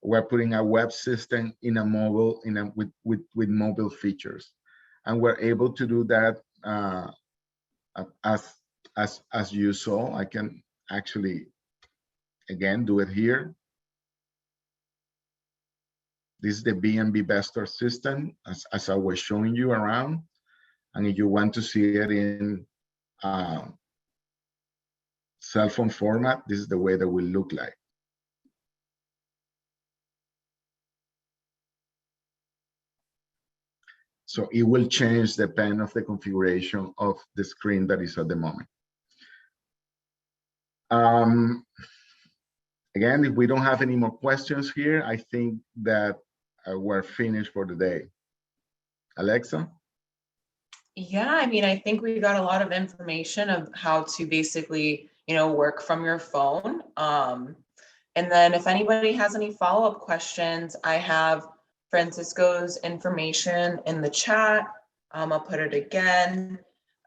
we're putting a web system in a mobile with mobile features, and we're able to do that as you saw. I can actually again do it here. This is the Bmb Investor system as I was showing you around, and if you want to see it in cell phone format, this is the way that will look like. So it will change depending of the configuration of the screen that is at the moment. Again, if we don't have any more questions here, I think that we're finished for the day. Alexa? Yeah, I mean, I think we got a lot of information of how to basically, work from your phone. And then if anybody has any follow-up questions, I have Francisco's information in the chat. I'll put it again.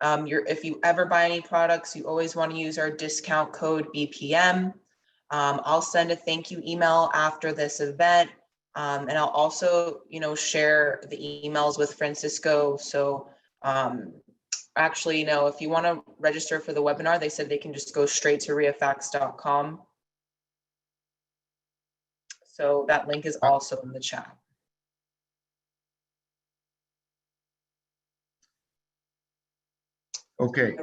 If you ever buy any products, you always want to use our discount code BPM. I'll send a thank you email after this event. And I'll also, share the emails with Francisco. So actually, if you want to register for the webinar, they said they can just go straight to ReiFax.com. So that link is also in the chat. Okay.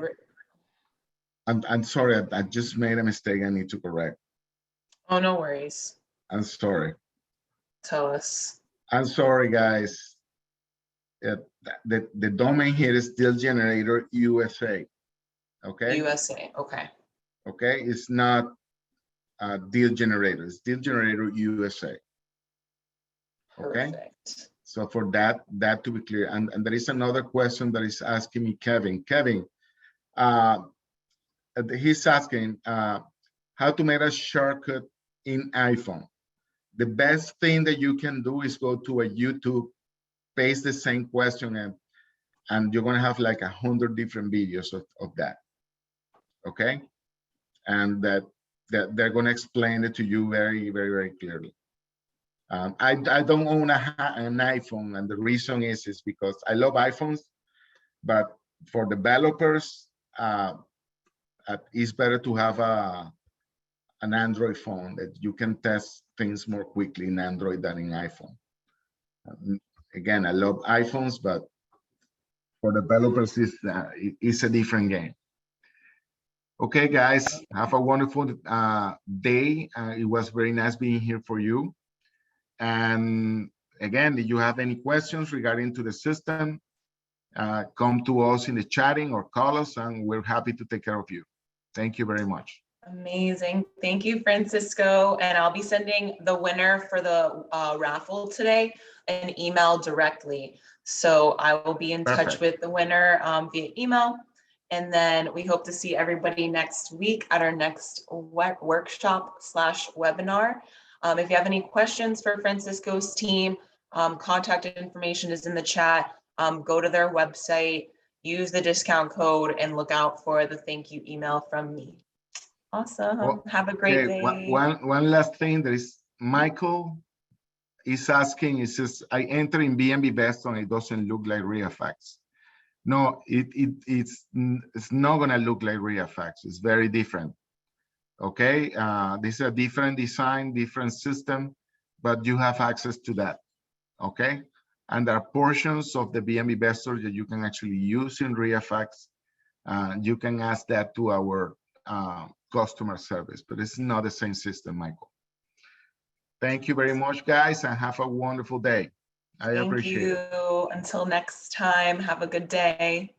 I'm sorry, I just made a mistake I need to correct. Oh, no worries. I'm sorry. Tell us. I'm sorry, guys. The domain here is Deal Generator USA. Okay. USA. Okay. Okay. It's not Deal Generator. It's Deal Generator USA. Okay. Perfect. So for that to be clear, and there is another question that is asking me, Kevin. Kevin, he's asking how to make a shortcut in iPhone. The best thing that you can do is go to a YouTube, paste the same question, and you're gonna have like 100 different videos of that. Okay, and that they're gonna explain it to you very, very, very clearly. I don't own an iPhone, and the reason is because I love iPhones, but for developers, it's better to have an Android phone that you can test things more quickly in Android than in iPhone. Again, I love iPhones, but for developers, it's a different game. Okay, guys, have a wonderful day. It was very nice being here for you. And again, if you have any questions regarding to the system, come to us in the chatting or call us, and we're happy to take care of you. Thank you very much. Amazing. Thank you, Francisco. And I'll be sending the winner for the raffle today an email directly. So I will be in touch Perfect. with the winner via email. And then we hope to see everybody next week at our next workshop/webinar. If you have any questions for Francisco's team, contact information is in the chat. Go to their website, use the discount code, and look out for the thank you email from me. Awesome. Well, have a great okay, day. one last thing. There is Michael is asking. He says, I enter in Bmb Best and it doesn't look like ReiFax. No, it's not gonna look like ReiFax. It's very different. Okay, this is a different design, different system, but you have access to that. Okay, and there are portions of the Bmb Bestor that you can actually use in ReiFax. You can ask that to our customer service, but it's not the same system, Michael. Thank you very much, guys, and have a wonderful day. I appreciate it. Thank you. Until next time, have a good day.